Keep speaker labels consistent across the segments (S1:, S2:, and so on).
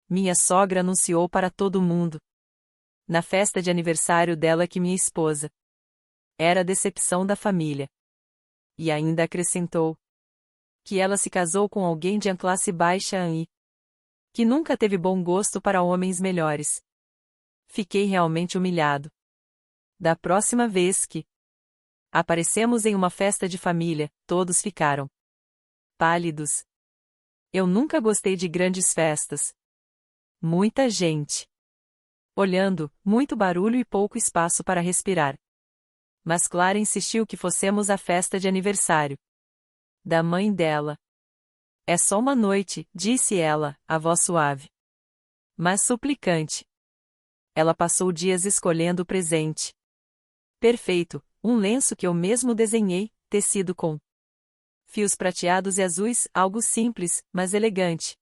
S1: Minha sogra anunciou para todo mundo. Na festa de aniversário dela que minha esposa era a decepção da família. E ainda acrescentou que ela se casou com alguém de classe baixa e que nunca teve bom gosto para homens melhores. Fiquei realmente humilhado. Da próxima vez que aparecemos em uma festa de família, todos ficaram pálidos. Eu nunca gostei de grandes festas. Muita gente olhando, muito barulho e pouco espaço para respirar. Mas Clara insistiu que fossemos à festa de aniversário da mãe dela. É só uma noite, disse ela, a voz suave, mas suplicante. Ela passou dias escolhendo o presente. Perfeito, um lenço que eu mesmo desenhei, tecido com fios prateados e azuis, algo simples, mas elegante.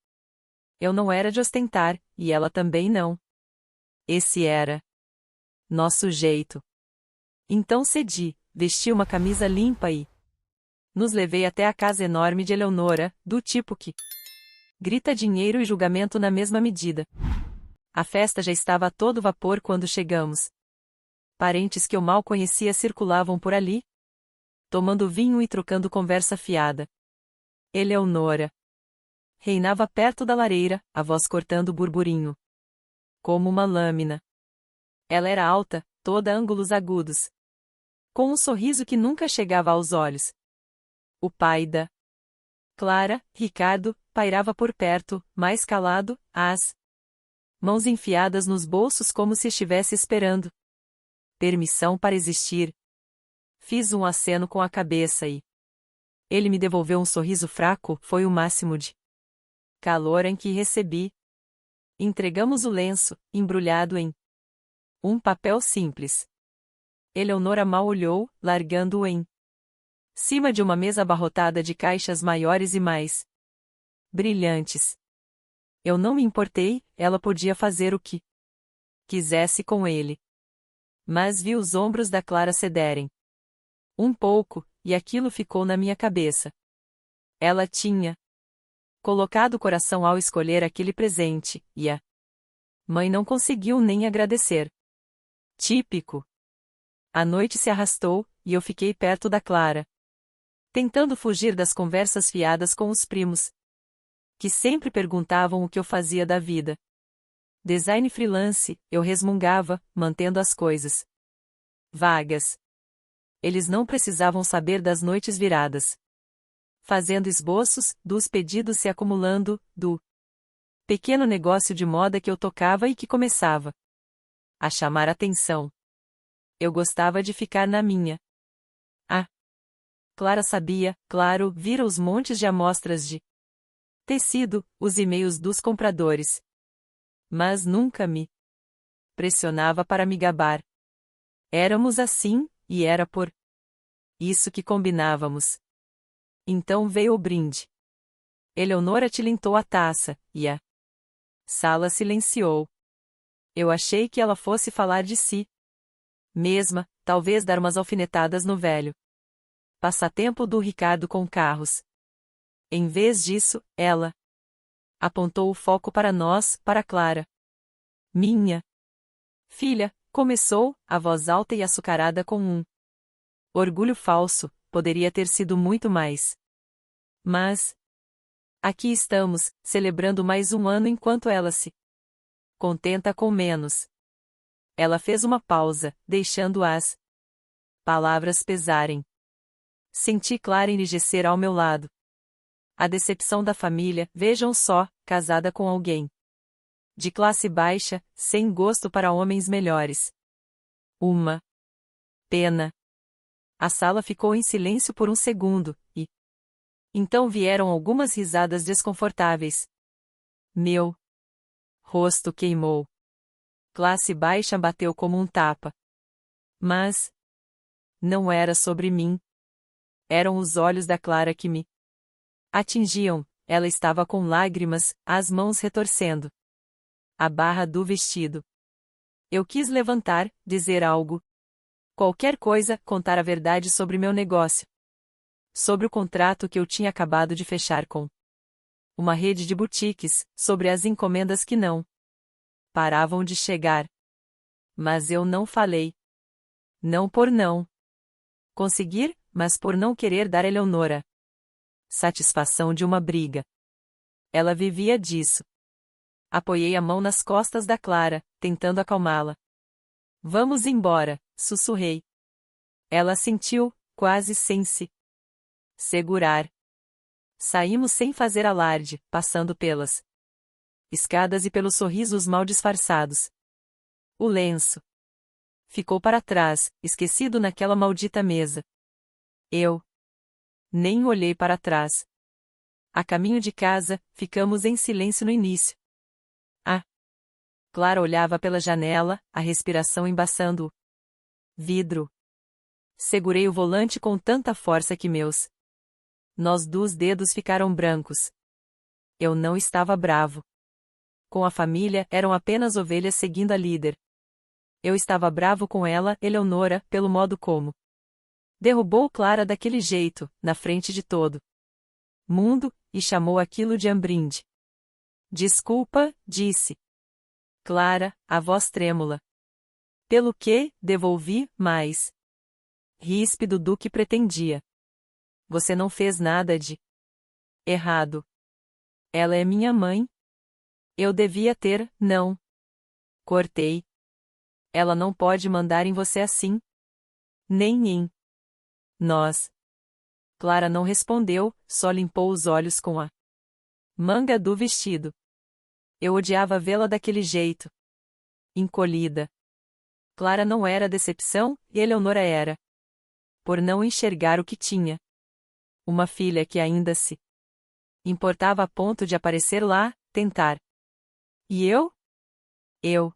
S1: Eu não era de ostentar, e ela também não. Esse era nosso jeito. Então cedi, vesti uma camisa limpa e nos levei até a casa enorme de Eleonora, do tipo que grita dinheiro e julgamento na mesma medida. A festa já estava a todo vapor quando chegamos. Parentes que eu mal conhecia circulavam por ali, tomando vinho e trocando conversa fiada. Eleonora reinava perto da lareira, a voz cortando burburinho, como uma lâmina. Ela era alta, toda ângulos agudos, com um sorriso que nunca chegava aos olhos. O pai da Clara, Ricardo, pairava por perto, mais calado, as mãos enfiadas nos bolsos como se estivesse esperando permissão para existir. Fiz um aceno com a cabeça e ele me devolveu um sorriso fraco, foi o máximo de calor em que recebi. Entregamos o lenço, embrulhado em um papel simples. Eleonora mal olhou, largando-o em cima de uma mesa abarrotada de caixas maiores e mais brilhantes. Eu não me importei, ela podia fazer o que quisesse com ele. Mas vi os ombros da Clara cederem um pouco, e aquilo ficou na minha cabeça. Ela tinha colocado o coração ao escolher aquele presente, e a mãe não conseguiu nem agradecer. Típico. A noite se arrastou, e eu fiquei perto da Clara, tentando fugir das conversas fiadas com os primos, que sempre perguntavam o que eu fazia da vida. Design freelance, eu resmungava, mantendo as coisas vagas. Eles não precisavam saber das noites viradas, fazendo esboços, dos pedidos se acumulando, do pequeno negócio de moda que eu tocava e que começava a chamar atenção. Eu gostava de ficar na minha. Ah! Clara sabia, claro, vira os montes de amostras de tecido, os e-mails dos compradores. Mas nunca me pressionava para me gabar. Éramos assim, e era por isso que combinávamos. Então veio o brinde. Eleonora tilintou a taça, e a sala silenciou. Eu achei que ela fosse falar de si mesma, talvez dar umas alfinetadas no velho passatempo do Ricardo com carros. Em vez disso, ela apontou o foco para nós, para Clara. Minha filha, começou, a voz alta e açucarada com um orgulho falso, poderia ter sido muito mais. Mas aqui estamos, celebrando mais um ano enquanto ela se contenta com menos. Ela fez uma pausa, deixando as palavras pesarem. Senti Clara enrijecer ao meu lado. A decepção da família, vejam só, casada com alguém de classe baixa, sem gosto para homens melhores. Uma pena. A sala ficou em silêncio por um segundo, e então vieram algumas risadas desconfortáveis. Meu rosto queimou. Classe baixa bateu como um tapa. Mas não era sobre mim. Eram os olhos da Clara que me atingiam. Ela estava com lágrimas, as mãos retorcendo a barra do vestido. Eu quis levantar, dizer algo. Qualquer coisa, contar a verdade sobre meu negócio. Sobre o contrato que eu tinha acabado de fechar com uma rede de boutiques, sobre as encomendas que não paravam de chegar. Mas eu não falei. Não por não conseguir, mas por não querer dar a Eleonora satisfação de uma briga. Ela vivia disso. Apoiei a mão nas costas da Clara, tentando acalmá-la. Vamos embora, sussurrei. Ela assentiu, quase sem se segurar. Saímos sem fazer alarde, passando pelas escadas e pelos sorrisos mal disfarçados. O lenço ficou para trás, esquecido naquela maldita mesa. Eu nem olhei para trás. A caminho de casa, ficamos em silêncio no início. A Clara olhava pela janela, a respiração embaçando o vidro. Segurei o volante com tanta força que meus dos dedos ficaram brancos. Eu não estava bravo. Com a família, eram apenas ovelhas seguindo a líder. Eu estava bravo com ela, Eleonora, pelo modo como derrubou Clara daquele jeito, na frente de todo mundo, e chamou aquilo de ambrinde. Desculpa, disse Clara, a voz trêmula. Pelo que, devolvi, mais ríspido do que pretendia. Você não fez nada de errado. Ela é minha mãe. Eu devia ter, não. Cortei. Ela não pode mandar em você assim. Nem em nós. Clara não respondeu, só limpou os olhos com a manga do vestido. Eu odiava vê-la daquele jeito. Encolhida. Clara não era decepção, e Eleonora era. Por não enxergar o que tinha. Uma filha que ainda se importava a ponto de aparecer lá, tentar. E eu? Eu.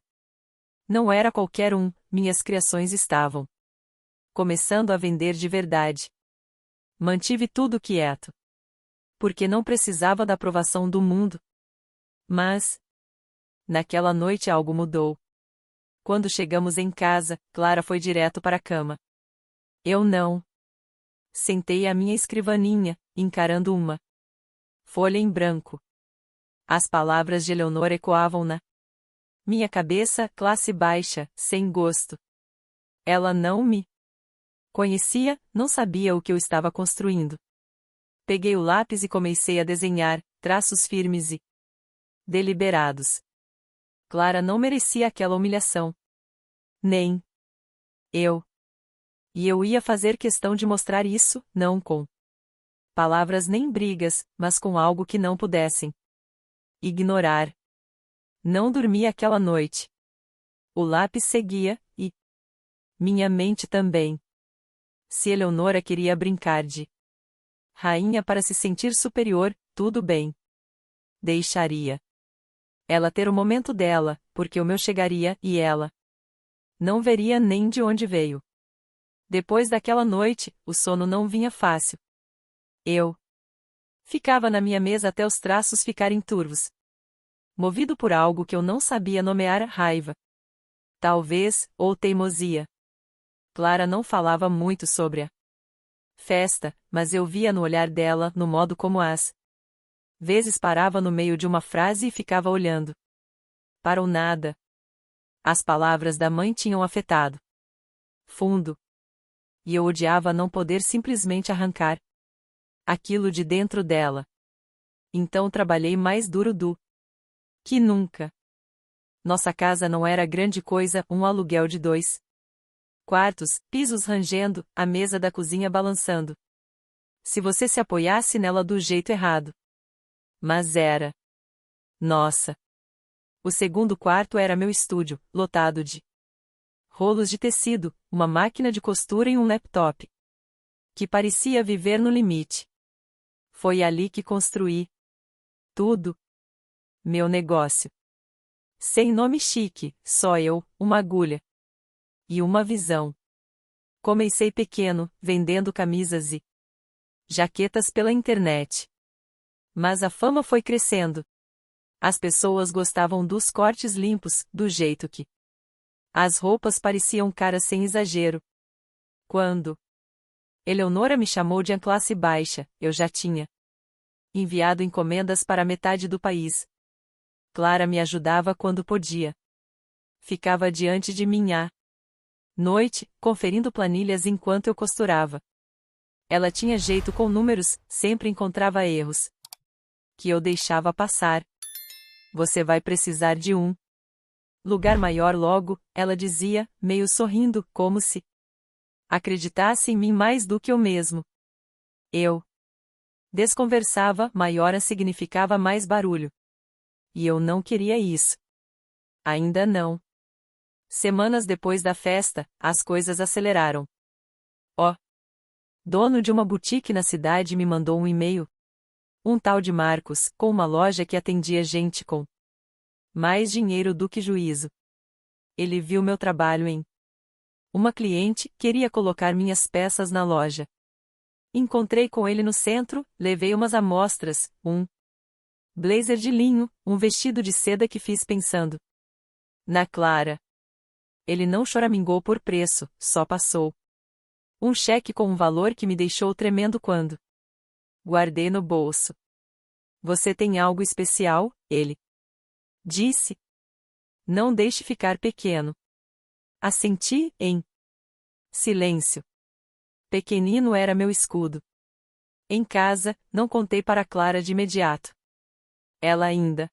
S1: Não era qualquer um, minhas criações estavam começando a vender de verdade. Mantive tudo quieto. Porque não precisava da aprovação do mundo. Mas naquela noite algo mudou. Quando chegamos em casa, Clara foi direto para a cama. Eu não. Sentei à minha escrivaninha, encarando uma folha em branco. As palavras de Eleonora ecoavam na minha cabeça, classe baixa, sem gosto. Ela não me conhecia, não sabia o que eu estava construindo. Peguei o lápis e comecei a desenhar, traços firmes e deliberados. Clara não merecia aquela humilhação. Nem eu. E eu ia fazer questão de mostrar isso, não com palavras nem brigas, mas com algo que não pudessem ignorar. Não dormi aquela noite. O lápis seguia, e minha mente também. Se Eleonora queria brincar de rainha para se sentir superior, tudo bem. Deixaria ela ter o momento dela, porque o meu chegaria, e ela não veria nem de onde veio. Depois daquela noite, o sono não vinha fácil. Eu ficava na minha mesa até os traços ficarem turvos. Movido por algo que eu não sabia nomear, raiva. Talvez, ou teimosia. Clara não falava muito sobre a festa, mas eu via no olhar dela, no modo como às vezes parava no meio de uma frase e ficava olhando para o nada. As palavras da mãe tinham afetado fundo. E eu odiava não poder simplesmente arrancar aquilo de dentro dela. Então trabalhei mais duro do que nunca. Nossa casa não era grande coisa, um aluguel de 2 quartos, pisos rangendo, a mesa da cozinha balançando. Se você se apoiasse nela do jeito errado. Mas era. Nossa. O segundo quarto era meu estúdio, lotado de rolos de tecido, uma máquina de costura e um laptop. Que parecia viver no limite. Foi ali que construí tudo. Meu negócio. Sem nome chique, só eu, uma agulha. E uma visão. Comecei pequeno, vendendo camisas e jaquetas pela internet. Mas a fama foi crescendo. As pessoas gostavam dos cortes limpos, do jeito que as roupas pareciam caras sem exagero. Quando Eleonora me chamou de a classe baixa, eu já tinha enviado encomendas para metade do país. Clara me ajudava quando podia. Ficava diante de mim à noite, conferindo planilhas enquanto eu costurava. Ela tinha jeito com números, sempre encontrava erros que eu deixava passar. Você vai precisar de um lugar maior logo, ela dizia, meio sorrindo, como se acreditasse em mim mais do que eu mesmo. Eu desconversava, maior significava mais barulho. E eu não queria isso. Ainda não. Semanas depois da festa, as coisas aceleraram. O dono de uma boutique na cidade me mandou um e-mail. Um tal de Marcos, com uma loja que atendia gente com mais dinheiro do que juízo. Ele viu meu trabalho em uma cliente, queria colocar minhas peças na loja. Encontrei com ele no centro, levei umas amostras, um blazer de linho, um vestido de seda que fiz pensando na Clara. Ele não choramingou por preço, só passou um cheque com um valor que me deixou tremendo quando guardei no bolso. Você tem algo especial? Ele disse. Não deixe ficar pequeno. Assenti, em silêncio. Pequenino era meu escudo. Em casa, não contei para Clara de imediato. Ela ainda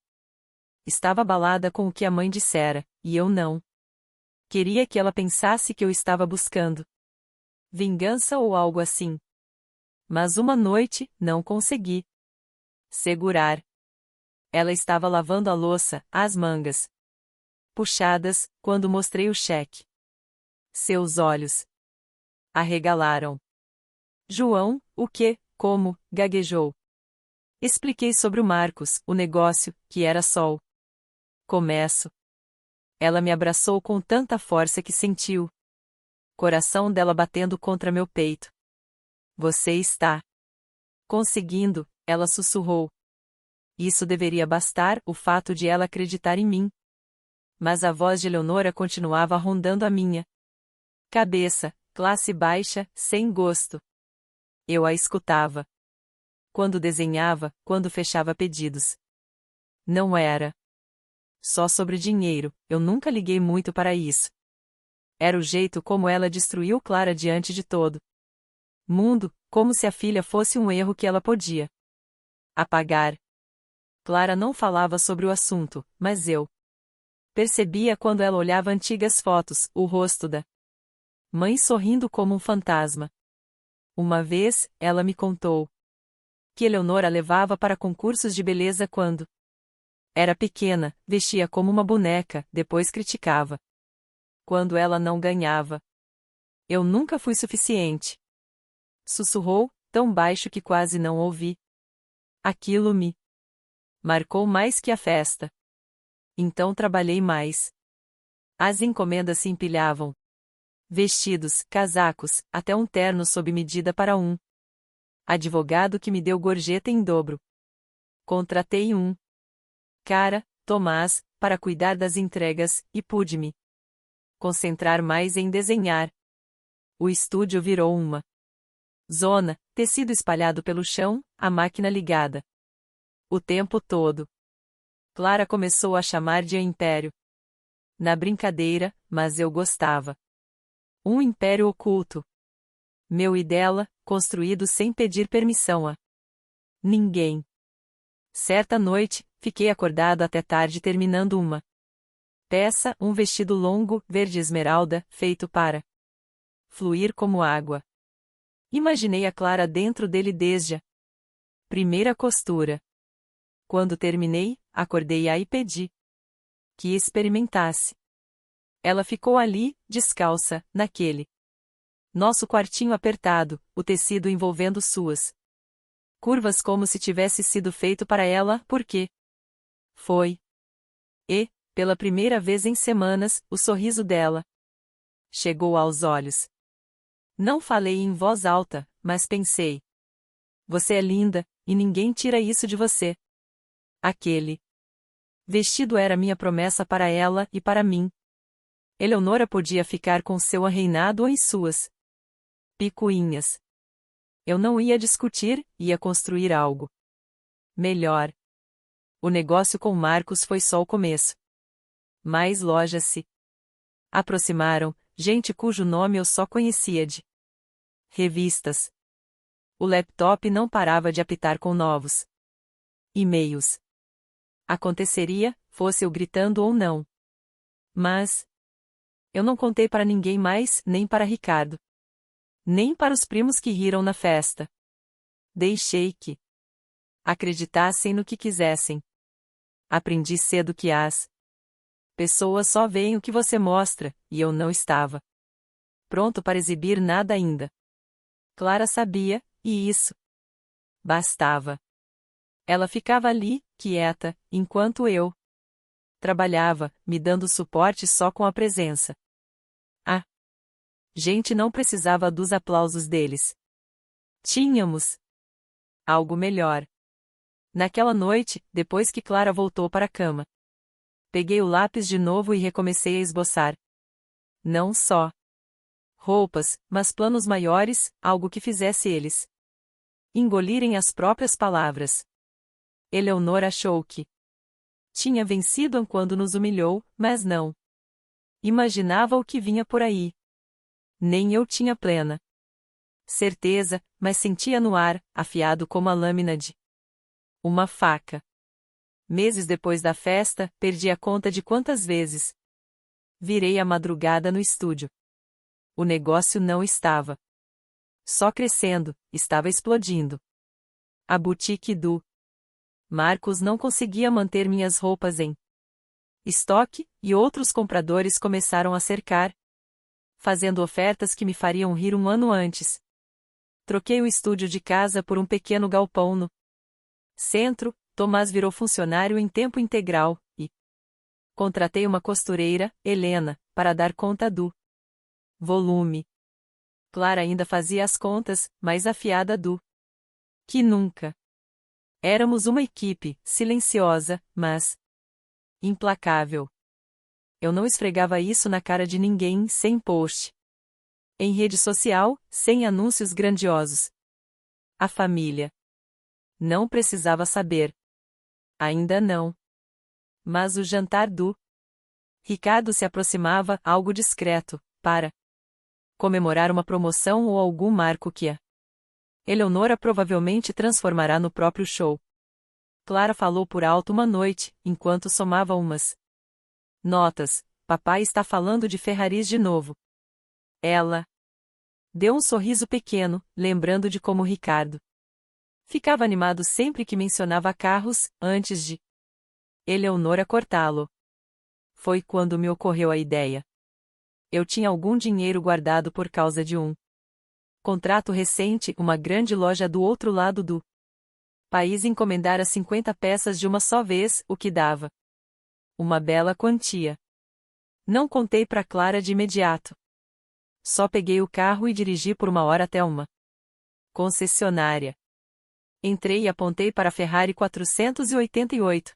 S1: estava abalada com o que a mãe dissera, e eu não. Queria que ela pensasse que eu estava buscando vingança ou algo assim. Mas uma noite, não consegui segurar. Ela estava lavando a louça, as mangas puxadas, quando mostrei o cheque. Seus olhos arregalaram. João, o quê? Como? Gaguejou. Expliquei sobre o Marcos, o negócio, que era sol. Começo. Ela me abraçou com tanta força que sentiu coração dela batendo contra meu peito. Você está conseguindo, ela sussurrou. Isso deveria bastar, o fato de ela acreditar em mim. Mas a voz de Eleonora continuava rondando a minha cabeça, classe baixa, sem gosto. Eu a escutava. Quando desenhava, quando fechava pedidos. Não era só sobre dinheiro, eu nunca liguei muito para isso. Era o jeito como ela destruiu Clara diante de todo mundo, como se a filha fosse um erro que ela podia apagar. Clara não falava sobre o assunto, mas eu percebia quando ela olhava antigas fotos, o rosto da mãe sorrindo como um fantasma. Uma vez, ela me contou que Eleonora levava para concursos de beleza quando era pequena, vestia como uma boneca, depois criticava quando ela não ganhava. Eu nunca fui suficiente. Sussurrou, tão baixo que quase não ouvi. Aquilo me marcou mais que a festa. Então trabalhei mais. As encomendas se empilhavam. Vestidos, casacos, até um terno sob medida para um advogado que me deu gorjeta em dobro. Contratei um cara, Tomás, para cuidar das entregas, e pude-me concentrar mais em desenhar. O estúdio virou uma zona, tecido espalhado pelo chão, a máquina ligada o tempo todo. Clara começou a chamar de império. Na brincadeira, mas eu gostava. Um império oculto. Meu e dela, construído sem pedir permissão a ninguém. Certa noite, fiquei acordado até tarde terminando uma peça, um vestido longo, verde esmeralda, feito para fluir como água. Imaginei a Clara dentro dele desde a primeira costura. Quando terminei, acordei-a e pedi que experimentasse. Ela ficou ali, descalça, naquele nosso quartinho apertado, o tecido envolvendo suas curvas como se tivesse sido feito para ela, porque foi. E, pela primeira vez em semanas, o sorriso dela chegou aos olhos. Não falei em voz alta, mas pensei. Você é linda, e ninguém tira isso de você. Aquele vestido era minha promessa para ela e para mim. Eleonora podia ficar com seu reinado ou em suas picuinhas. Eu não ia discutir, ia construir algo Melhor. O negócio com Marcos foi só o começo. Mais lojas se aproximaram, gente cujo nome eu só conhecia de revistas. O laptop não parava de apitar com novos e-mails. Aconteceria, fosse eu gritando ou não. Mas eu não contei para ninguém mais, nem para Ricardo. Nem para os primos que riram na festa. Deixei que acreditassem no que quisessem. Aprendi cedo que as pessoas só veem o que você mostra, e eu não estava pronto para exibir nada ainda. Clara sabia, e isso bastava. Ela ficava ali, quieta, enquanto eu trabalhava, me dando suporte só com a presença. A gente não precisava dos aplausos deles. Tínhamos algo melhor. Naquela noite, depois que Clara voltou para a cama, peguei o lápis de novo e recomecei a esboçar. Não só roupas, mas planos maiores, algo que fizesse eles engolirem as próprias palavras. Eleonor achou que tinha vencido quando nos humilhou, mas não imaginava o que vinha por aí. Nem eu tinha plena certeza, mas sentia no ar, afiado como a lâmina de uma faca. Meses depois da festa, perdi a conta de quantas vezes virei a madrugada no estúdio. O negócio não estava só crescendo, estava explodindo. A boutique do Marcos não conseguia manter minhas roupas em estoque, e outros compradores começaram a cercar, fazendo ofertas que me fariam rir um ano antes. Troquei o estúdio de casa por um pequeno galpão no centro. Tomás virou funcionário em tempo integral, e contratei uma costureira, Helena, para dar conta do volume. Clara ainda fazia as contas, mais afiada do que nunca. Éramos uma equipe, silenciosa, mas implacável. Eu não esfregava isso na cara de ninguém, sem post em rede social, sem anúncios grandiosos. A família não precisava saber. Ainda não. Mas o jantar do Ricardo se aproximava, algo discreto, para comemorar uma promoção ou algum marco que a Eleonora provavelmente transformará no próprio show. Clara falou por alto uma noite, enquanto somava umas notas. Papai está falando de Ferraris de novo. Ela deu um sorriso pequeno, lembrando de como Ricardo ficava animado sempre que mencionava carros, antes de Eleonora cortá-lo. Foi quando me ocorreu a ideia. Eu tinha algum dinheiro guardado por causa de um contrato recente, uma grande loja do outro lado do país encomendara 50 peças de uma só vez, o que dava uma bela quantia. Não contei para Clara de imediato. Só peguei o carro e dirigi por uma hora até uma concessionária. Entrei e apontei para a Ferrari 488.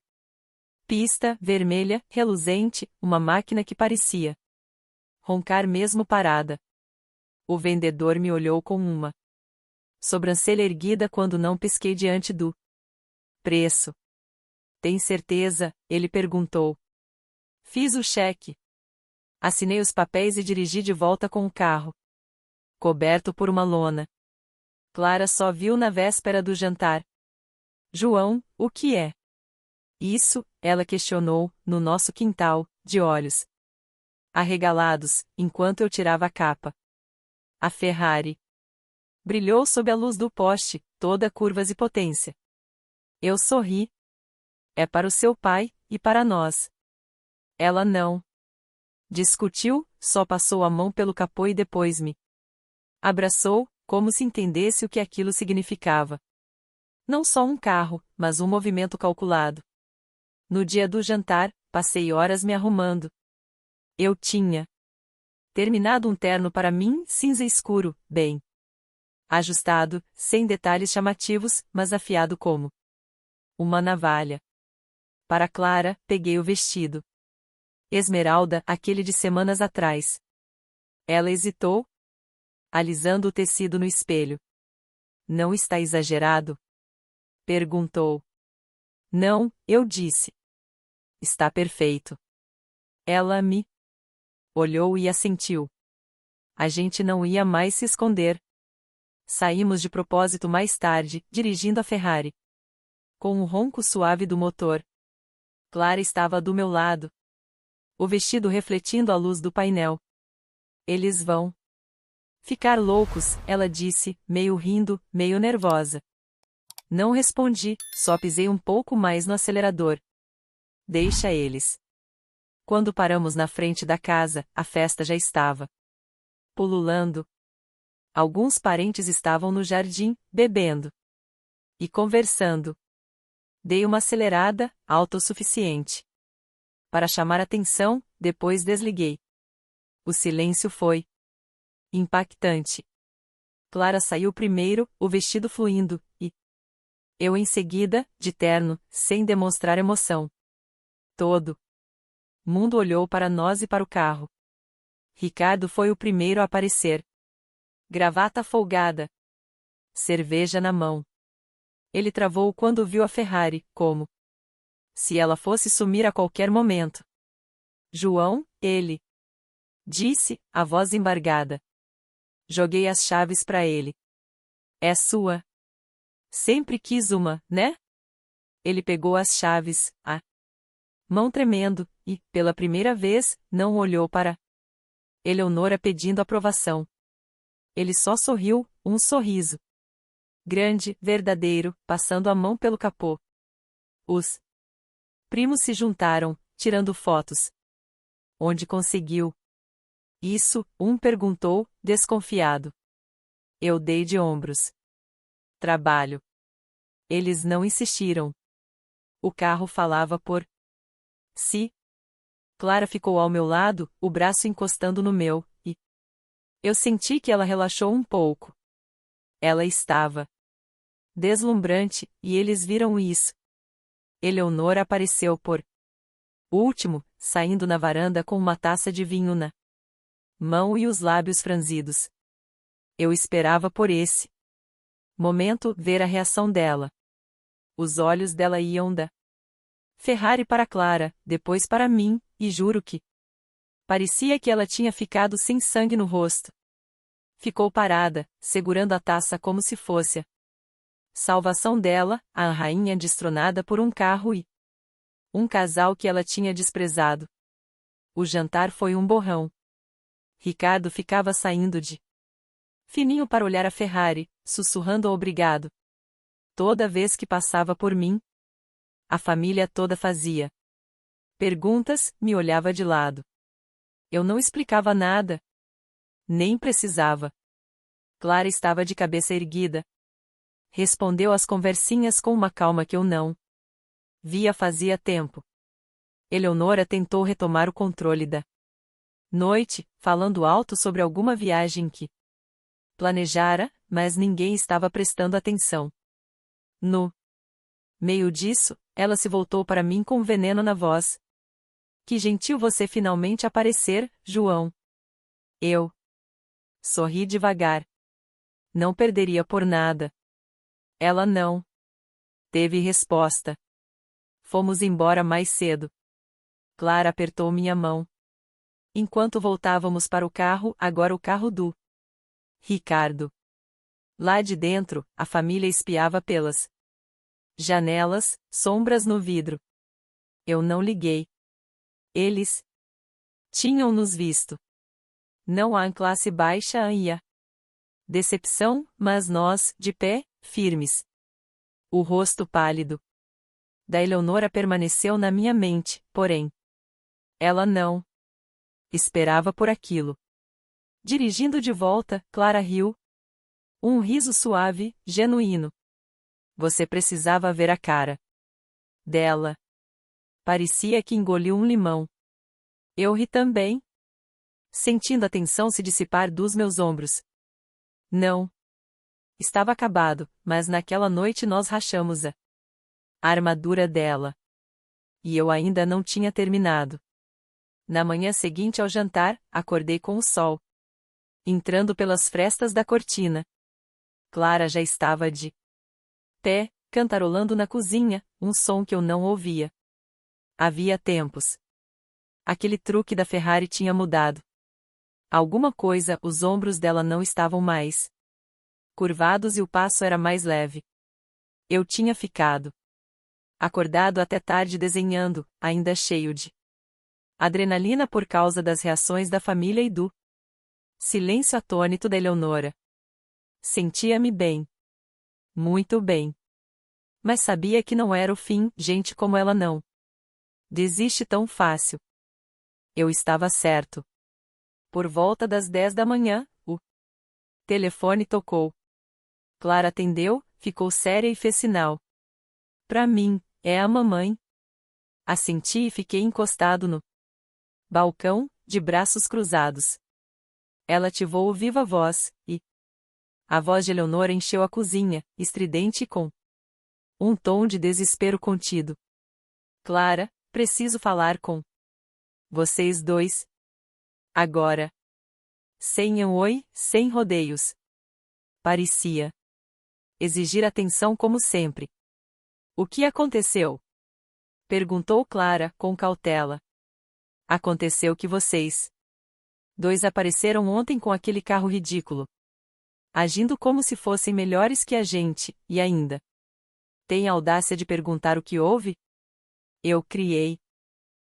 S1: Pista, vermelha, reluzente, uma máquina que parecia roncar mesmo parada. O vendedor me olhou com uma sobrancelha erguida quando não pisquei diante do preço. Tem certeza? Ele perguntou. Fiz o cheque. Assinei os papéis e dirigi de volta com o carro coberto por uma lona. Clara só viu na véspera do jantar. João, o que é isso? Ela questionou, no nosso quintal, de olhos arregalados, enquanto eu tirava a capa. A Ferrari brilhou sob a luz do poste, toda curvas e potência. Eu sorri. É para o seu pai, e para nós. Ela não discutiu, só passou a mão pelo capô e depois me abraçou, como se entendesse o que aquilo significava. Não só um carro, mas um movimento calculado. No dia do jantar, passei horas me arrumando. Eu tinha terminado um terno para mim, cinza escuro, bem ajustado, sem detalhes chamativos, mas afiado como uma navalha. Para Clara, peguei o vestido esmeralda, aquele de semanas atrás. Ela hesitou, alisando o tecido no espelho. Não está exagerado? Perguntou. Não, eu disse. Está perfeito. Ela me olhou e assentiu. A gente não ia mais se esconder. Saímos de propósito mais tarde, dirigindo a Ferrari. Com o ronco suave do motor. Clara estava do meu lado. O vestido refletindo a luz do painel. Eles vão ficar loucos, ela disse, meio rindo, meio nervosa. Não respondi, só pisei um pouco mais no acelerador. Deixa eles. Quando paramos na frente da casa, a festa já estava pululando. Alguns parentes estavam no jardim, bebendo e conversando. Dei uma acelerada, alta o suficiente para chamar atenção, depois desliguei. O silêncio foi impactante. Clara saiu primeiro, o vestido fluindo, e eu em seguida, de terno, sem demonstrar emoção. Todo mundo olhou para nós e para o carro. Ricardo foi o primeiro a aparecer. Gravata folgada. Cerveja na mão. Ele travou quando viu a Ferrari, como se ela fosse sumir a qualquer momento. João, ele disse, a voz embargada. Joguei as chaves para ele. É sua. Sempre quis uma, né? Ele pegou as chaves, a mão tremendo, e, pela primeira vez, não olhou para Eleonora pedindo aprovação. Ele só sorriu, um sorriso grande, verdadeiro, passando a mão pelo capô. Os primos se juntaram, tirando fotos. Onde conseguiu? Isso, um perguntou, desconfiado. Eu dei de ombros. Trabalho. Eles não insistiram. O carro falava por si. Clara ficou ao meu lado, o braço encostando no meu, e eu senti que ela relaxou um pouco. Ela estava deslumbrante, e eles viram isso. Eleonora apareceu por último, saindo na varanda com uma taça de vinho na mão e os lábios franzidos. Eu esperava por esse momento ver a reação dela. Os olhos dela iam da Ferrari para Clara, depois para mim, e juro que parecia que ela tinha ficado sem sangue no rosto. Ficou parada, segurando a taça como se fosse a salvação dela, a rainha destronada por um carro e um casal que ela tinha desprezado. O jantar foi um borrão. Ricardo ficava saindo de fininho para olhar a Ferrari, sussurrando obrigado. Toda vez que passava por mim, a família toda fazia perguntas, me olhava de lado. Eu não explicava nada. Nem precisava. Clara estava de cabeça erguida. Respondeu às conversinhas com uma calma que eu não via fazia tempo. Eleonora tentou retomar o controle da noite, falando alto sobre alguma viagem que planejara, mas ninguém estava prestando atenção. No meio disso, ela se voltou para mim com veneno na voz. Que gentil você finalmente aparecer, João. Eu sorri devagar. Não perderia por nada. Ela não teve resposta. Fomos embora mais cedo. Clara apertou minha mão. Enquanto voltávamos para o carro, agora o carro do Ricardo. Lá de dentro, a família espiava pelas janelas, sombras no vidro. Eu não liguei. Eles tinham nos visto. Não há classe baixa e a decepção, mas nós, de pé, firmes. O rosto pálido da Eleonora permaneceu na minha mente, porém. Ela não esperava por aquilo. Dirigindo de volta, Clara riu. Um riso suave, genuíno. Você precisava ver a cara dela. Parecia que engoliu um limão. Eu ri também, sentindo a tensão se dissipar dos meus ombros. Não. Estava acabado, mas naquela noite nós rachamos a armadura dela. E eu ainda não tinha terminado. Na manhã seguinte ao jantar, acordei com o sol entrando pelas frestas da cortina. Clara já estava de pé, cantarolando na cozinha, um som que eu não ouvia. Havia tempos. Aquele truque da Ferrari tinha mudado. Alguma coisa, os ombros dela não estavam mais curvados e o passo era mais leve. Eu tinha ficado acordado até tarde desenhando, ainda cheio de adrenalina por causa das reações da família e do silêncio atônito da Eleonora. Sentia-me bem. Muito bem. Mas sabia que não era o fim, gente como ela não desiste tão fácil. Eu estava certo. Por volta das 10 da manhã, o telefone tocou. Clara atendeu, ficou séria e fez sinal. Pra mim, é a mamãe. Assenti e fiquei encostado no balcão, de braços cruzados. Ela ativou o viva voz, e a voz de Eleonora encheu a cozinha, estridente e com um tom de desespero contido. Clara, preciso falar com vocês dois. Agora. Sem um oi, sem rodeios. Parecia exigir atenção como sempre. O que aconteceu? Perguntou Clara, com cautela. Aconteceu que vocês dois apareceram ontem com aquele carro ridículo. Agindo como se fossem melhores que a gente, e ainda tem a audácia de perguntar o que houve? Eu criei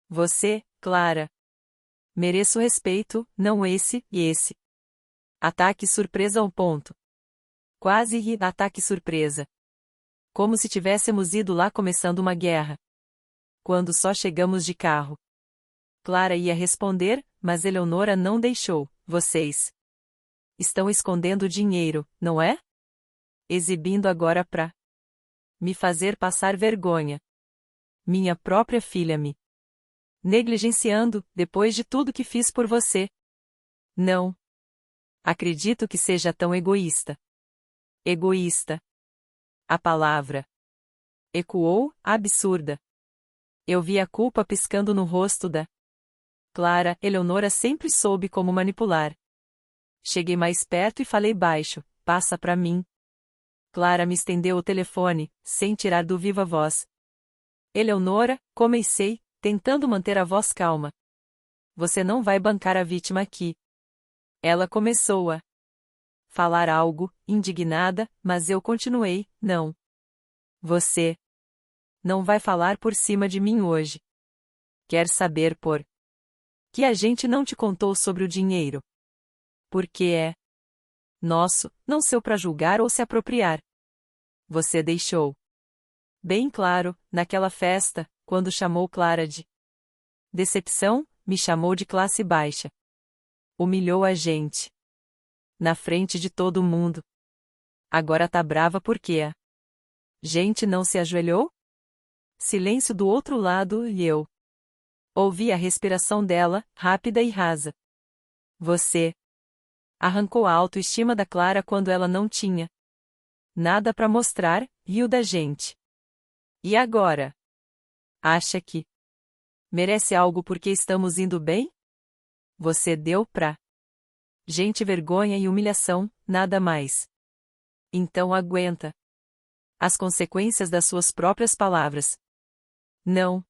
S1: você, Clara. Mereço respeito, não esse e esse. Ataque surpresa ao ponto. Quase ri, ataque surpresa. Como se tivéssemos ido lá começando uma guerra. Quando só chegamos de carro. Clara ia responder, mas Eleonora não deixou. Vocês estão escondendo dinheiro, não é? Exibindo agora pra me fazer passar vergonha. Minha própria filha me negligenciando, depois de tudo que fiz por você. Não. Acredito que seja tão egoísta. Egoísta. A palavra ecoou, absurda. Eu vi a culpa piscando no rosto da Clara. Eleonora sempre soube como manipular. Cheguei mais perto e falei baixo, passa pra mim. Clara me estendeu o telefone, sem tirar do viva voz. Eleonora, comecei, tentando manter a voz calma. Você não vai bancar a vítima aqui. Ela começou a falar algo, indignada, mas eu continuei, não. Você não vai falar por cima de mim hoje. Quer saber por que a gente não te contou sobre o dinheiro? Porque é nosso, não seu para julgar ou se apropriar. Você deixou bem claro, naquela festa, quando chamou Clara de decepção, me chamou de classe baixa. Humilhou a gente. Na frente de todo mundo. Agora tá brava porque a gente não se ajoelhou? Silêncio do outro lado e eu ouvi a respiração dela, rápida e rasa. Você arrancou a autoestima da Clara quando ela não tinha nada pra mostrar, riu da gente. E agora? Acha que merece algo porque estamos indo bem? Você deu pra gente vergonha e humilhação, nada mais. Então aguenta as consequências das suas próprias palavras. Não.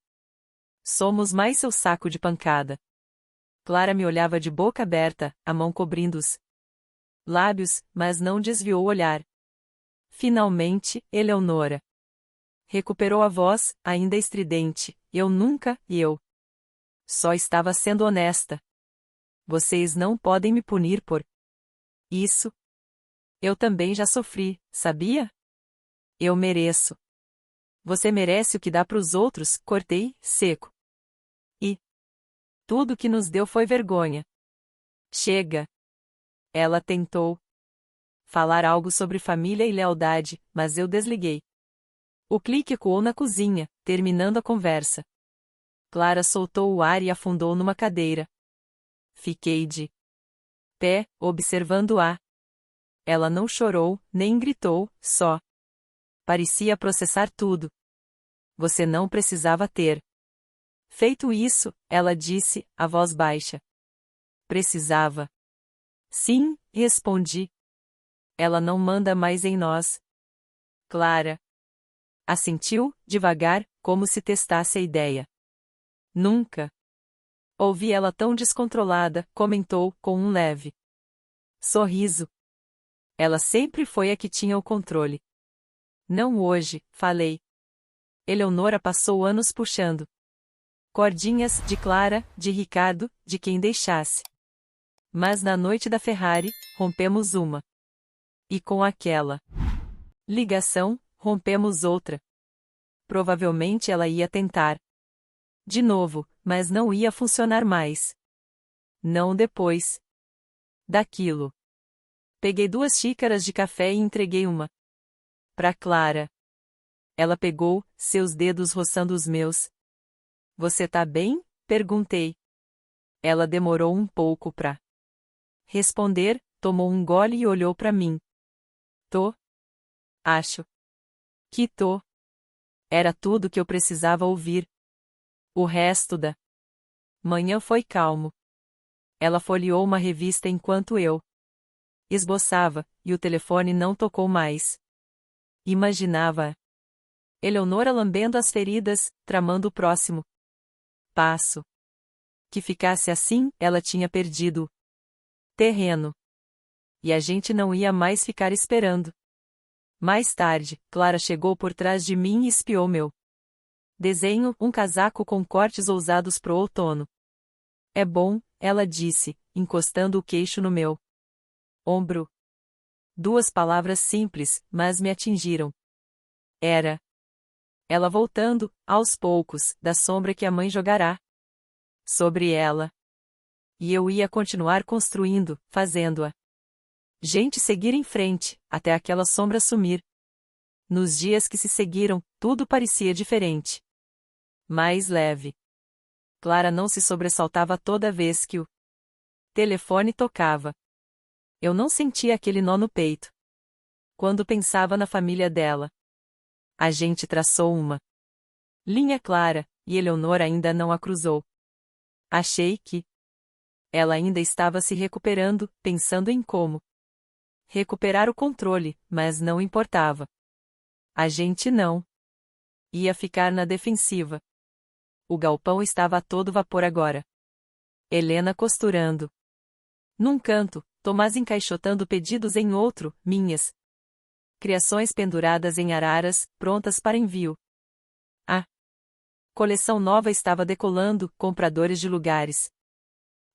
S1: Somos mais seu saco de pancada. Clara me olhava de boca aberta, a mão cobrindo os lábios, mas não desviou o olhar. Finalmente, Eleonora recuperou a voz, ainda estridente. Eu nunca, e eu só estava sendo honesta. Vocês não podem me punir por isso. Eu também já sofri, sabia? Eu mereço. Você merece o que dá pros outros, cortei, seco. E tudo que nos deu foi vergonha. Chega. Ela tentou falar algo sobre família e lealdade, mas eu desliguei. O clique ecoou na cozinha, terminando a conversa. Clara soltou o ar e afundou numa cadeira. Fiquei de pé, observando-a. Ela não chorou, nem gritou, só parecia processar tudo. Você não precisava ter feito isso, ela disse, a voz baixa. Precisava. Sim, respondi. Ela não manda mais em nós. Clara Assentiu, devagar, como se testasse a ideia. Nunca ouvi ela tão descontrolada, comentou, com um leve sorriso. Ela sempre foi a que tinha o controle. Não hoje, falei. Eleonora passou anos puxando cordinhas, de Clara, de Ricardo, de quem deixasse. Mas na noite da Ferrari, rompemos uma. E com aquela ligação, rompemos outra. Provavelmente ela ia tentar de novo, mas não ia funcionar mais. Não depois daquilo. Peguei 2 xícaras de café e entreguei uma pra Clara. Ela pegou, seus dedos roçando os meus. Você tá bem? Perguntei. Ela demorou um pouco pra responder, tomou um gole e olhou pra mim. Tô. Acho que tô. Era tudo que eu precisava ouvir. O resto da manhã foi calmo. Ela folheou uma revista enquanto eu esboçava, e o telefone não tocou mais. Imaginava Eleonora lambendo as feridas, tramando o próximo passo. Que ficasse assim, ela tinha perdido terreno. E a gente não ia mais ficar esperando. Mais tarde, Clara chegou por trás de mim e espiou meu desenho, um casaco com cortes ousados pro outono. É bom, ela disse, encostando o queixo no meu ombro. 2 palavras simples, mas me atingiram. Era ela voltando, aos poucos, da sombra que a mãe jogará sobre ela. E eu ia continuar construindo, fazendo-a gente seguir em frente, até aquela sombra sumir. Nos dias que se seguiram, tudo parecia diferente. Mais leve. Clara não se sobressaltava toda vez que o telefone tocava. Eu não sentia aquele nó no peito. Quando pensava na família dela, a gente traçou uma linha clara, e Eleonora ainda não a cruzou. Achei que ela ainda estava se recuperando, pensando em como recuperar o controle, mas não importava. A gente não ia ficar na defensiva. O galpão estava a todo vapor agora. Helena costurando num canto, Tomás encaixotando pedidos em outro, minhas criações penduradas em araras, prontas para envio. A coleção nova estava decolando, compradores de lugares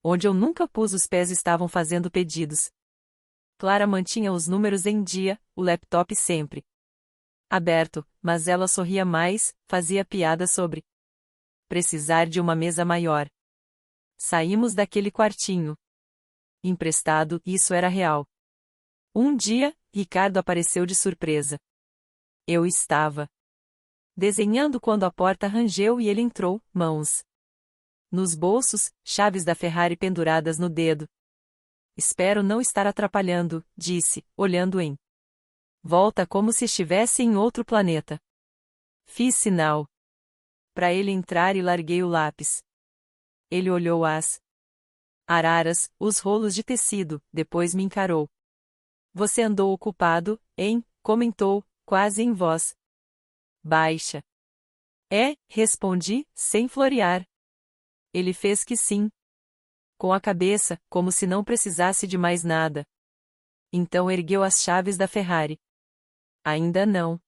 S1: onde eu nunca pus os pés estavam fazendo pedidos. Clara mantinha os números em dia, o laptop sempre aberto, mas ela sorria mais, fazia piada sobre precisar de uma mesa maior. Saímos daquele quartinho emprestado, isso era real. Um dia, Ricardo apareceu de surpresa. Eu estava desenhando quando a porta rangeu e ele entrou, mãos nos bolsos, chaves da Ferrari penduradas no dedo. Espero não estar atrapalhando, disse, olhando em volta como se estivesse em outro planeta. Fiz sinal para ele entrar e larguei o lápis. Ele olhou as araras, os rolos de tecido, depois me encarou. Você andou ocupado, hein? Comentou, quase em voz baixa. É, respondi, sem florear. Ele fez que sim. Com a cabeça, como se não precisasse de mais nada. Então ergueu as chaves da Ferrari. Ainda não.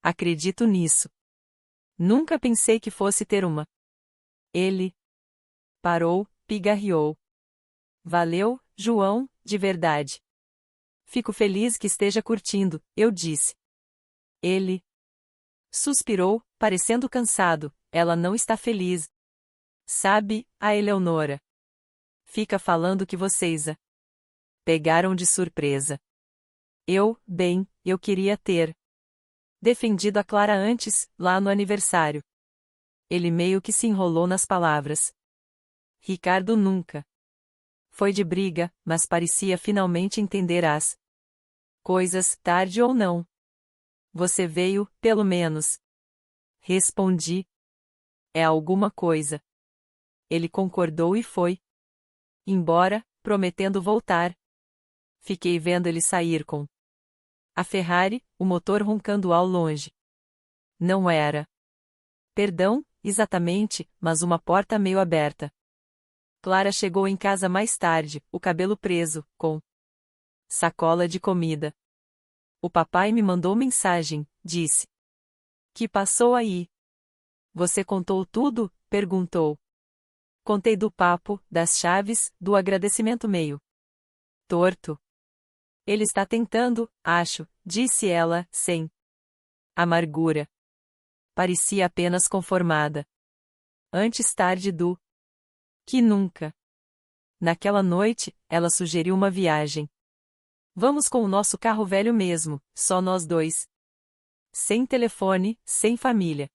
S1: Acredito nisso. Nunca pensei que fosse ter uma. Ele parou, pigarreou. Valeu, João, de verdade. Fico feliz que esteja curtindo, eu disse. Ele suspirou, parecendo cansado. Ela não está feliz. Sabe, a Eleonora fica falando que vocês a pegaram de surpresa. Eu queria ter defendido a Clara antes, lá no aniversário. Ele meio que se enrolou nas palavras. Ricardo nunca foi de briga, mas parecia finalmente entender as coisas, tarde ou não. Você veio, pelo menos. Respondi. É alguma coisa. Ele concordou e foi embora, prometendo voltar. Fiquei vendo ele sair com a Ferrari, o motor roncando ao longe. Não era. Perdão, exatamente, mas uma porta meio aberta. Clara chegou em casa mais tarde, o cabelo preso, com sacola de comida. O papai me mandou mensagem, disse. Que passou aí? Você contou tudo? Perguntou. Contei do papo, das chaves, do agradecimento meio torto. Ele está tentando, acho, disse ela, sem amargura. Parecia apenas conformada. Antes tarde do que nunca. Naquela noite, ela sugeriu uma viagem. Vamos com o nosso carro velho mesmo, só nós dois. Sem telefone, sem família.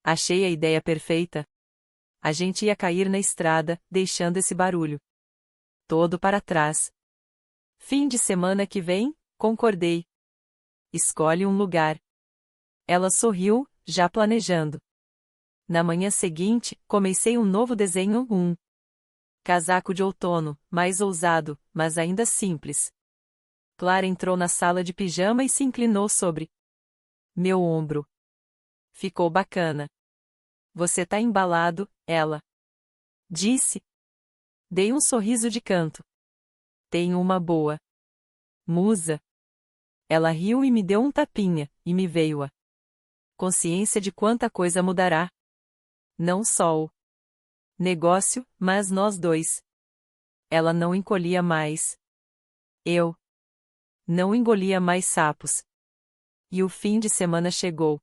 S1: Achei a ideia perfeita. A gente ia cair na estrada, deixando esse barulho todo para trás. Fim de semana que vem, concordei. Escolhe um lugar. Ela sorriu, já planejando. Na manhã seguinte, comecei um novo desenho, um casaco de outono, mais ousado, mas ainda simples. Clara entrou na sala de pijama e se inclinou sobre meu ombro. Ficou bacana. Você tá embalado, ela disse. Dei um sorriso de canto. Tenho uma boa musa. Ela riu e me deu um tapinha, e me veio a consciência de quanta coisa mudará. Não só o negócio, mas nós dois. Ela não encolhia mais. Eu não engolia mais sapos. E o fim de semana chegou.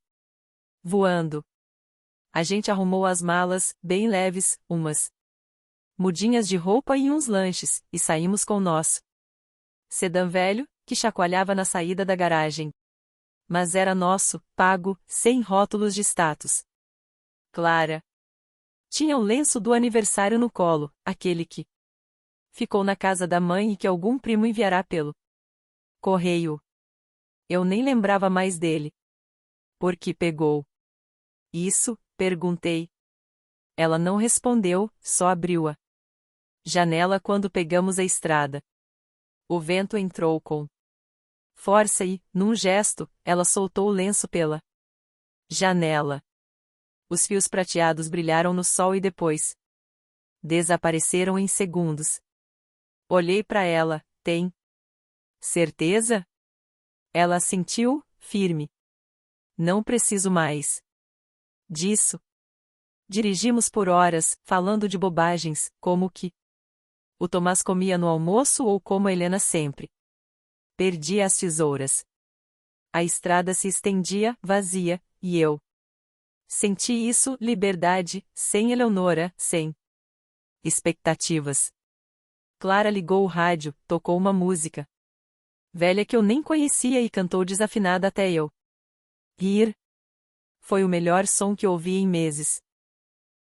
S1: Voando. A gente arrumou as malas, bem leves, umas mudinhas de roupa e uns lanches, e saímos com o nosso sedã velho, que chacoalhava na saída da garagem. Mas era nosso, pago, sem rótulos de status. Clara tinha o lenço do aniversário no colo, aquele que ficou na casa da mãe e que algum primo enviará pelo correio. Eu nem lembrava mais dele. Por que pegou isso? Perguntei. Ela não respondeu, só abriu a janela quando pegamos a estrada. O vento entrou com força e, num gesto, ela soltou o lenço pela janela. Os fios prateados brilharam no sol e depois desapareceram em segundos. Olhei para ela, tem certeza? Ela assentiu, firme. Não preciso mais disso. Dirigimos por horas, falando de bobagens, como que o Tomás comia no almoço ou como a Helena sempre perdia as tesouras. A estrada se estendia, vazia, e eu senti isso, liberdade, sem Eleonora, sem expectativas. Clara ligou o rádio, tocou uma música velha que eu nem conhecia e cantou desafinada até eu rir. Foi o melhor som que ouvi em meses.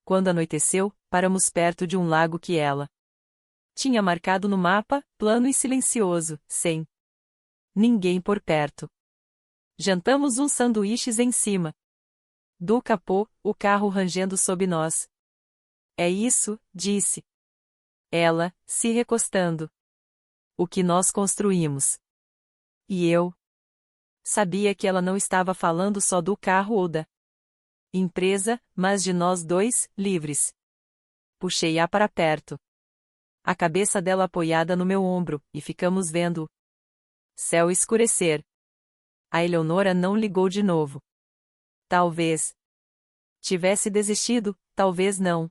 S1: Quando anoiteceu, paramos perto de um lago que ela tinha marcado no mapa, plano e silencioso, sem ninguém por perto. Jantamos uns sanduíches em cima do capô, o carro rangendo sob nós. É isso, disse ela, se recostando. O que nós construímos. E eu sabia que ela não estava falando só do carro ou da empresa, mas de nós dois, livres. Puxei-a para perto. A cabeça dela apoiada no meu ombro, e ficamos vendo o céu escurecer. A Eleonora não ligou de novo. Talvez tivesse desistido, talvez não.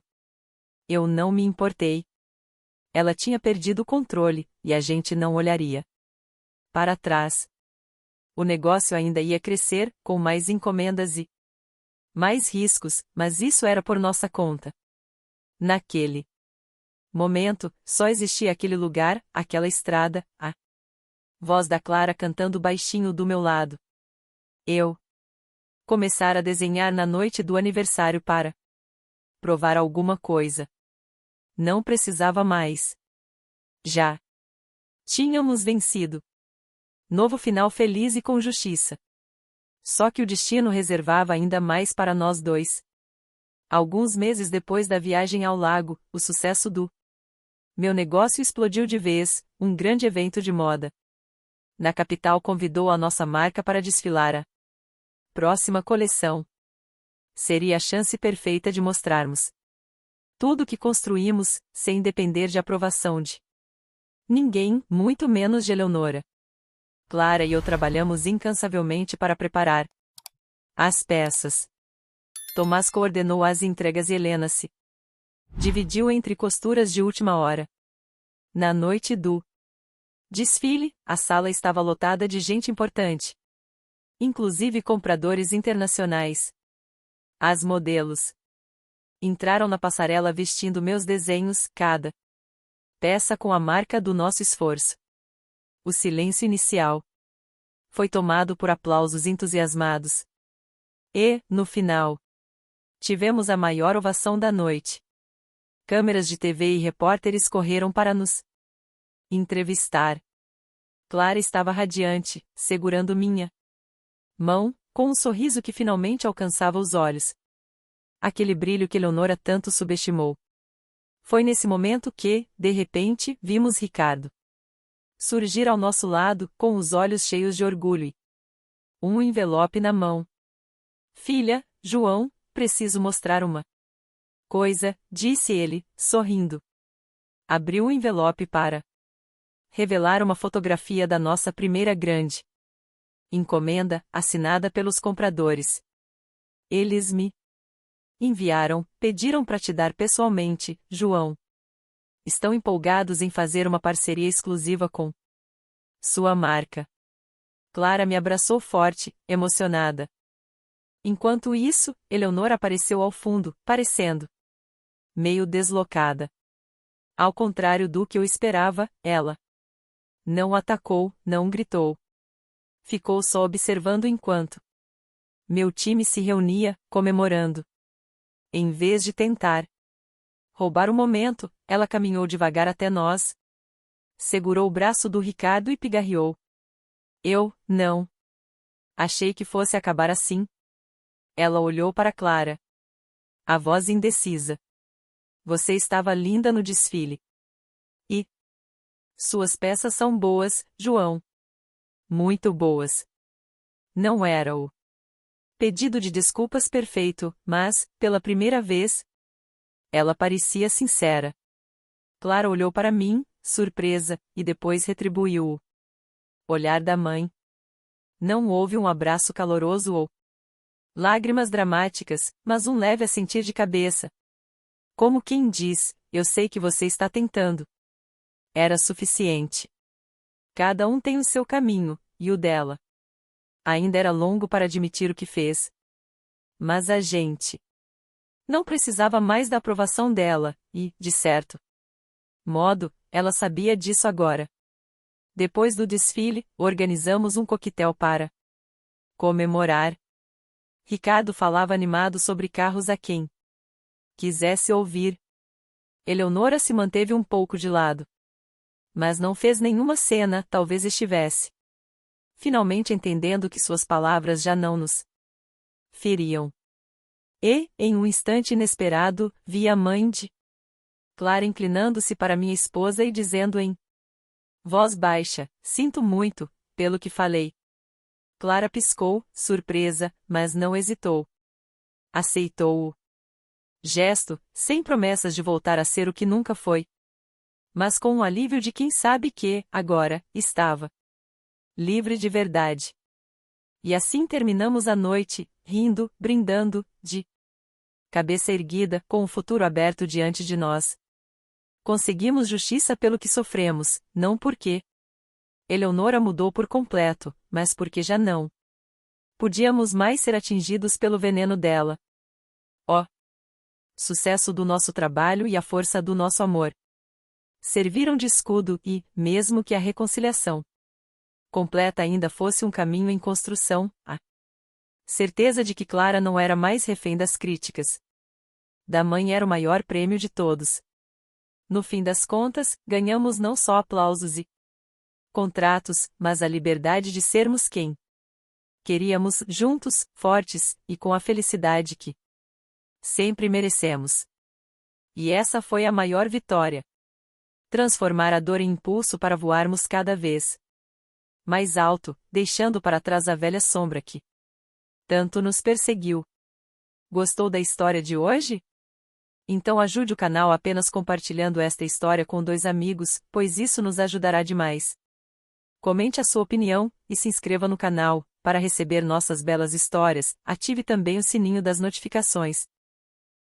S1: Eu não me importei. Ela tinha perdido o controle, e a gente não olharia para trás. O negócio ainda ia crescer, com mais encomendas e mais riscos, mas isso era por nossa conta. Naquele momento, só existia aquele lugar, aquela estrada, a voz da Clara cantando baixinho do meu lado. Eu começara a desenhar na noite do aniversário para provar alguma coisa. Não precisava mais. Já tínhamos vencido. Novo final feliz e com justiça. Só que o destino reservava ainda mais para nós dois. Alguns meses depois da viagem ao lago, o sucesso do meu negócio explodiu de vez, um grande evento de moda na capital convidou a nossa marca para desfilar a próxima coleção. Seria a chance perfeita de mostrarmos tudo o que construímos, sem depender de aprovação de ninguém, muito menos de Eleonora. Clara e eu trabalhamos incansavelmente para preparar as peças. Tomás coordenou as entregas e Helena se dividiu entre costuras de última hora. Na noite do desfile, a sala estava lotada de gente importante, inclusive compradores internacionais. As modelos entraram na passarela vestindo meus desenhos, cada peça com a marca do nosso esforço. O silêncio inicial foi tomado por aplausos entusiasmados. E, no final, tivemos a maior ovação da noite. Câmeras de TV e repórteres correram para nos entrevistar. Clara estava radiante, segurando minha mão, com um sorriso que finalmente alcançava os olhos. Aquele brilho que Eleonora tanto subestimou. Foi nesse momento que, de repente, vimos Ricardo surgir ao nosso lado, com os olhos cheios de orgulho e um envelope na mão. Filha, João, preciso mostrar uma coisa, disse ele, sorrindo. Abriu o envelope para revelar uma fotografia da nossa primeira grande encomenda, assinada pelos compradores. Eles me enviaram, pediram para te dar pessoalmente, João. Estão empolgados em fazer uma parceria exclusiva com sua marca. Clara me abraçou forte, emocionada. Enquanto isso, Eleonora apareceu ao fundo, parecendo meio deslocada. Ao contrário do que eu esperava, ela não atacou, não gritou. Ficou só observando enquanto meu time se reunia, comemorando. Em vez de tentar roubar o momento, ela caminhou devagar até nós, segurou o braço do Ricardo e pigarreou. Eu, não. Achei que fosse acabar assim. Ela olhou para Clara. A voz indecisa. Você estava linda no desfile. E suas peças são boas, João. Muito boas. Não era o pedido de desculpas perfeito, mas, pela primeira vez, ela parecia sincera. Clara olhou para mim, surpresa, e depois retribuiu o olhar da mãe. Não houve um abraço caloroso ou lágrimas dramáticas, mas um leve assentir de cabeça. Como quem diz, eu sei que você está tentando. Era suficiente. Cada um tem o seu caminho, e o dela ainda era longo para admitir o que fez. Mas a gente não precisava mais da aprovação dela, e, de certo modo, ela sabia disso agora. Depois do desfile, organizamos um coquetel para comemorar. Ricardo falava animado sobre carros a quem quisesse ouvir. Eleonora se manteve um pouco de lado. Mas não fez nenhuma cena, talvez estivesse finalmente entendendo que suas palavras já não nos feriam. E, em um instante inesperado, vi a mãe de Clara inclinando-se para minha esposa e dizendo em voz baixa, sinto muito, pelo que falei. Clara piscou, surpresa, mas não hesitou. Aceitou o gesto, sem promessas de voltar a ser o que nunca foi. Mas com o alívio de quem sabe que, agora, estava livre de verdade. E assim terminamos a noite, rindo, brindando, de cabeça erguida, com o futuro aberto diante de nós. Conseguimos justiça pelo que sofremos, não porque Eleonora mudou por completo, mas porque já não podíamos mais ser atingidos pelo veneno dela. Ó sucesso do nosso trabalho e a força do nosso amor serviram de escudo e, mesmo que a reconciliação completa ainda fosse um caminho em construção, a certeza de que Clara não era mais refém das críticas da mãe era o maior prêmio de todos. No fim das contas, ganhamos não só aplausos e contratos, mas a liberdade de sermos quem queríamos, juntos, fortes, e com a felicidade que sempre merecemos. E essa foi a maior vitória. Transformar a dor em impulso para voarmos cada vez mais alto, deixando para trás a velha sombra que Tanto nos perseguiu. Gostou da história de hoje? Então ajude o canal apenas compartilhando esta história com 2 amigos, pois isso nos ajudará demais. Comente a sua opinião, e se inscreva no canal, para receber nossas belas histórias. Ative também o sininho das notificações.